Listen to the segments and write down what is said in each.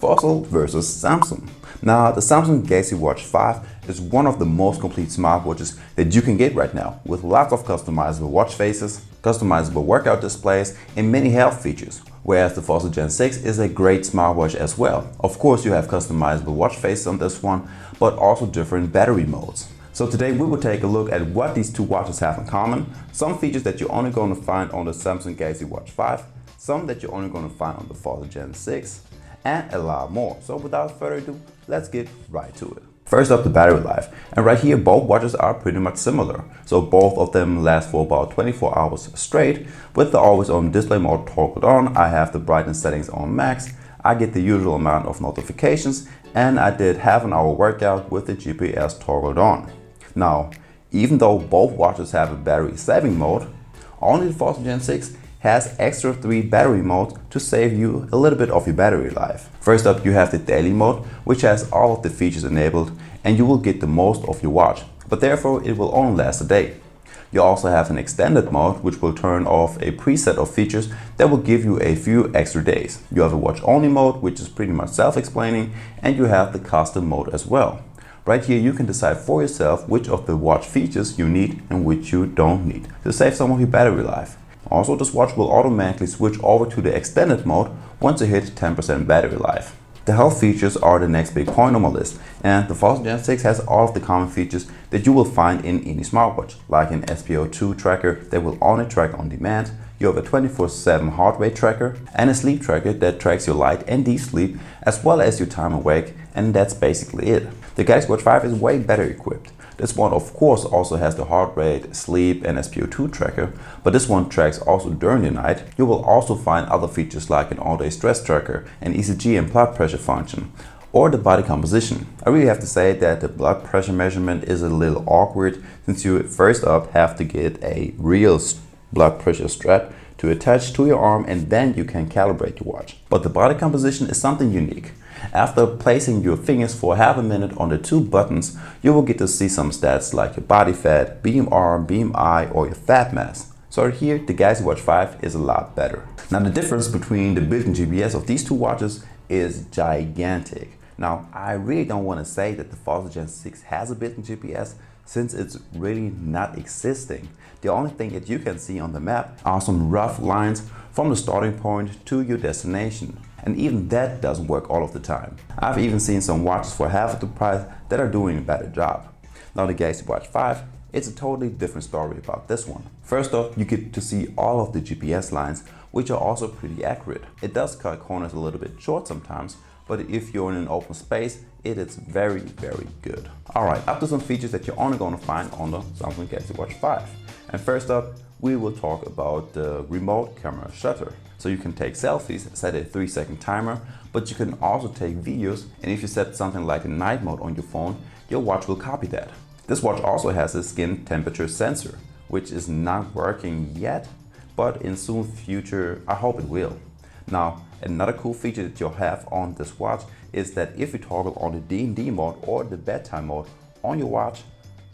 Fossil versus Samsung. Now, the Samsung Galaxy Watch 5 is one of the most complete smartwatches that you can get right now, with lots of customizable watch faces, customizable workout displays, and many health features. Whereas the Fossil Gen 6 is a great smartwatch as well. Of course, you have customizable watch faces on this one, but also different battery modes. So today we will take a look at what these two watches have in common, some features that you're only going to find on the Samsung Galaxy Watch 5, some that you're only going to find on the Fossil Gen 6, and a lot more. So without further ado, let's get right to it. First up, the battery life. And right here, both watches are pretty much similar. So both of them last for about 24 hours straight. With the always on display mode toggled on, I have the brightness settings on max. I get the usual amount of notifications, and I did half an hour workout with the GPS toggled on. Now, even though both watches have a battery saving mode, only the Fossil Gen 6 has extra 3 battery modes to save you a little bit of your battery life. First up, you have the daily mode, which has all of the features enabled, and you will get the most of your watch, but therefore it will only last a day. You also have an extended mode, which will turn off a preset of features that will give you a few extra days. You have a watch only mode, which is pretty much self-explaining, and you have the custom mode as well. Right here, you can decide for yourself which of the watch features you need and which you don't need to save some of your battery life. Also, this watch will automatically switch over to the extended mode once you hit 10% battery life. The health features are the next big point on my list, and the Fossil Gen 6 has all of the common features that you will find in any smartwatch, like an SpO2 tracker that will only track on demand. You have a 24/7 heart rate tracker and a sleep tracker that tracks your light and deep sleep as well as your time awake, and that's basically it. The Galaxy Watch 5 is way better equipped. This one of course also has the heart rate, sleep and SpO2 tracker, but this one tracks also during the night. You will also find other features like an all-day stress tracker, an ECG and blood pressure function, or the body composition. I really have to say that the blood pressure measurement is a little awkward, since you first up have to get a real blood pressure strap to attach to your arm, and then you can calibrate your watch. But the body composition is something unique. After placing your fingers for half a minute on the 2 buttons, you will get to see some stats like your body fat, BMR, BMI, or your fat mass. So here, the Galaxy Watch 5 is a lot better. Now, the difference between the built-in GPS of these two watches is gigantic. Now, I really don't want to say that the Fossil Gen 6 has a built-in GPS, since it's really not existing. The only thing that you can see on the map are some rough lines from the starting point to your destination. And even that doesn't work all of the time. I've even seen some watches for half of the price that are doing a better job. Now, the Galaxy Watch 5, it's a totally different story about this one. First off, you get to see all of the GPS lines, which are also pretty accurate. It does cut corners a little bit short sometimes, but if you're in an open space, it is very, very good. All right, up to some features that you're only going to find on the Samsung Galaxy Watch 5. And first up, we will talk about the remote camera shutter. So you can take selfies, set a 3-second timer, but you can also take videos, and if you set something like a night mode on your phone, your watch will copy that. This watch also has a skin temperature sensor, which is not working yet, but in soon future, I hope it will. Now, another cool feature that you'll have on this watch is that if you toggle on the D&D mode or the bedtime mode on your watch,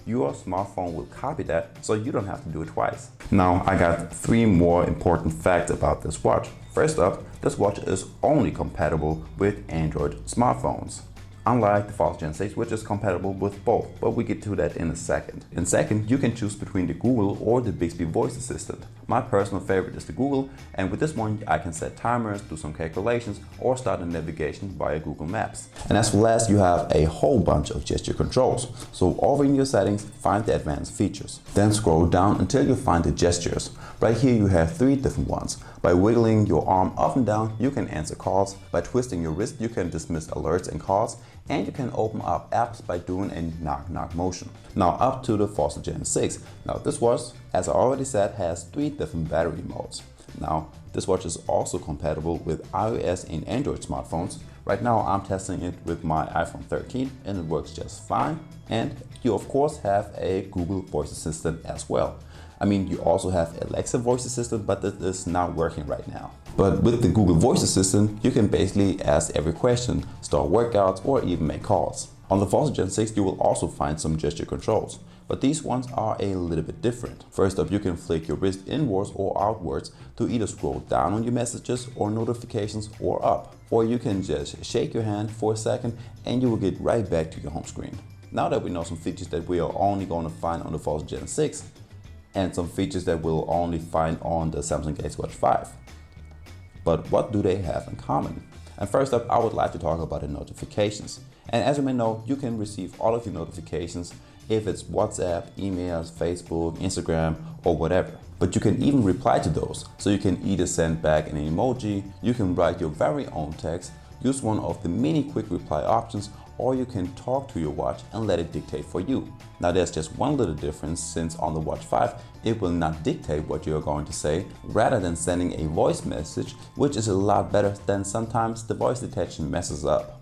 your smartphone will copy that, so you don't have to do it twice. Now, I got 3 more important facts about this watch. First up, this watch is only compatible with Android smartphones, unlike the Fossil Gen 6, which is compatible with both, but we get to that in a second. And second, you can choose between the Google or the Bixby voice assistant. My personal favorite is the Google, and with this one I can set timers, do some calculations, or start a navigation via Google Maps. And as for last, you have a whole bunch of gesture controls. So over in your settings, find the advanced features. Then scroll down until you find the gestures. Right here you have 3 different ones. By wiggling your arm up and down, you can answer calls. By twisting your wrist, you can dismiss alerts and calls. And you can open up apps by doing a knock-knock motion. Now up to the Fossil Gen 6. Now this watch, as I already said, has 3 different battery modes. Now this watch is also compatible with iOS and Android smartphones. Right now I'm testing it with my iPhone 13 and it works just fine. And you of course have a Google voice assistant as well. I mean, you also have Alexa voice assistant, but that is not working right now. But with the Google voice assistant, you can basically ask every question, start workouts, or even make calls. On the Fossil Gen 6, you will also find some gesture controls, but these ones are a little bit different. First up, you can flick your wrist inwards or outwards to either scroll down on your messages or notifications or up. or you can just shake your hand for a second and you will get right back to your home screen. Now that we know some features that we are only going to find on the Fold Gen 6 and some features that we'll only find on the Samsung Galaxy Watch 5. But what do they have in common? And first up, I would like to talk about the notifications. And as you may know, you can receive all of your notifications if it's WhatsApp, emails, Facebook, Instagram, or whatever. But you can even reply to those. So you can either send back an emoji, you can write your very own text, use one of the many quick reply options, or you can talk to your watch and let it dictate for you. Now there's just one little difference, since on the Watch 5, it will not dictate what you're going to say, rather than sending a voice message, which is a lot better than sometimes the voice detection messes up.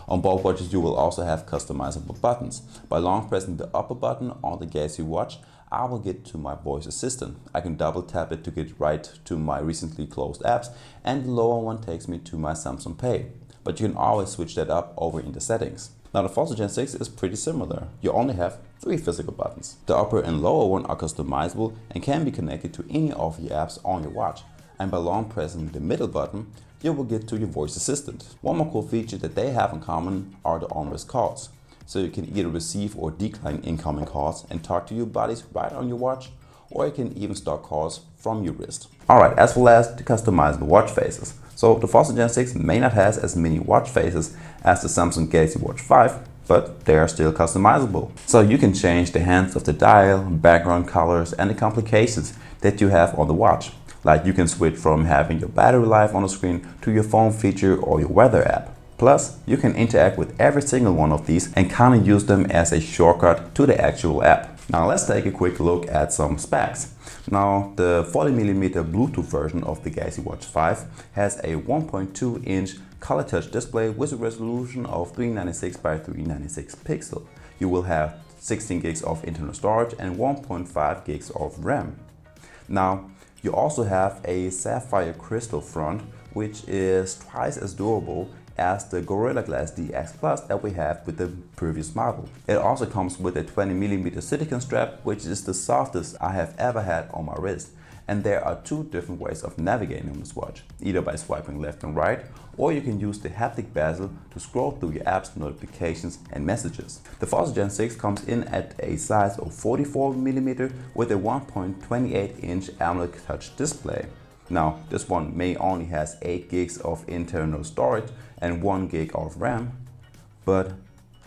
On both watches you will also have customizable buttons. By long pressing the upper button on the Galaxy Watch, I will get to my voice assistant. I can double tap it to get right to my recently closed apps, and the lower one takes me to my Samsung Pay. But you can always switch that up over in the settings. Now the Fold Gen 6 is pretty similar. You only have 3 physical buttons. The upper and lower one are customizable and can be connected to any of your apps on your watch. And by long pressing the middle button, you will get to your voice assistant. One more cool feature that they have in common are the on-wrist calls. So you can either receive or decline incoming calls and talk to your buddies right on your watch, or you can even start calls from your wrist. Alright, as for last, the customizable watch faces. So the Fold Gen 6 may not have as many watch faces as the Samsung Galaxy Watch 5, but they are still customizable. So you can change the hands of the dial, background colors, and the complications that you have on the watch. Like you can switch from having your battery life on the screen to your phone feature or your weather app. Plus, you can interact with every single one of these and kind of use them as a shortcut to the actual app. Now let's take a quick look at some specs. Now the 40mm Bluetooth version of the Galaxy Watch 5 has a 1.2-inch color touch display with a resolution of 396 by 396 pixels. You will have 16 gigs of internal storage and 1.5 gigs of RAM. Now you also have a sapphire crystal front, which is twice as durable as the Gorilla Glass DX Plus that we have with the previous model. It also comes with a 20mm silicone strap, which is the softest I have ever had on my wrist. And there are 2 different ways of navigating on this watch, either by swiping left and right, or you can use the haptic bezel to scroll through your apps, notifications, and messages. The Fold Gen 6 comes in at a size of 44mm with a 1.28-inch AMOLED touch display. Now, this one may only has 8 gigs of internal storage and 1 gig of RAM, but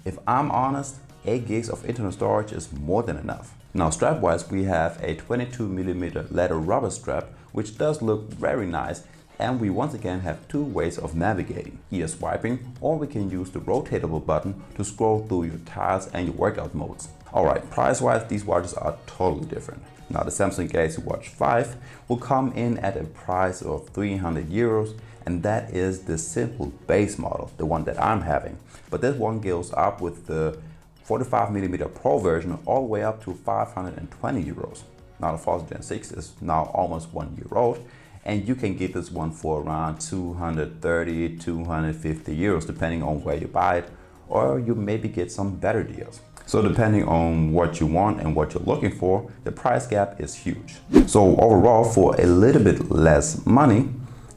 if I'm honest, 8 gigs of internal storage is more than enough. Now strap-wise, we have a 22mm leather rubber strap, which does look very nice, and we once again have 2 ways of navigating, either swiping, or we can use the rotatable button to scroll through your tiles and your workout modes. Alright, price-wise, these watches are totally different. Now the Samsung Galaxy Watch 5 will come in at a price of 300 euros, and that is the simple base model, the one that I'm having. But this one goes up with the 45mm Pro version all the way up to 520 euros. Now the Fold Gen 6 is now almost 1 year old, and you can get this one for around 230, 250 euros depending on where you buy it, or you maybe get some better deals. So depending on what you want and what you're looking for, the price gap is huge. So overall, for a little bit less money,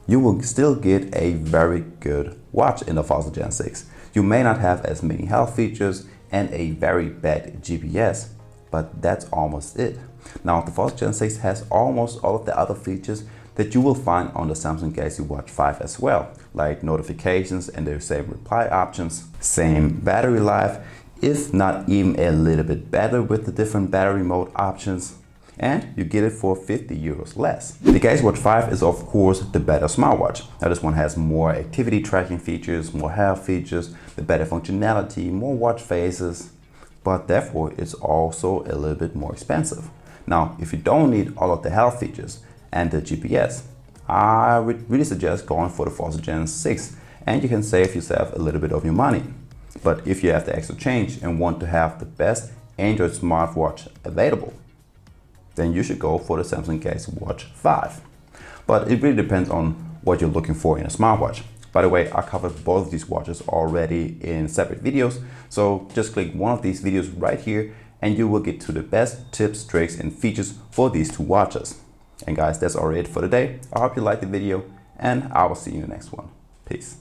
you will still get a very good watch in the Fold Gen 6. You may not have as many health features and a very bad GPS, but that's almost it. Now the Fold Gen 6 has almost all of the other features that you will find on the Samsung Galaxy Watch 5 as well, like notifications and the same reply options, same battery life, if not even a little bit better with the different battery mode options, and you get it for 50 euros less. The Galaxy Watch 5 is of course the better smartwatch. Now this one has more activity tracking features, more health features, the better functionality, more watch faces, but therefore it's also a little bit more expensive. Now if you don't need all of the health features and the GPS, I would really suggest going for the Fold Gen 6, and you can save yourself a little bit of your money. But if you have the extra change and want to have the best Android smartwatch available, then you should go for the Samsung Galaxy Watch 5. But it really depends on what you're looking for in a smartwatch. By the way, I covered both of these watches already in separate videos, so just click one of these videos right here and you will get to the best tips, tricks, and features for these 2 watches. And guys, that's already it for today. I hope you liked the video, and I will see you in the next one. Peace.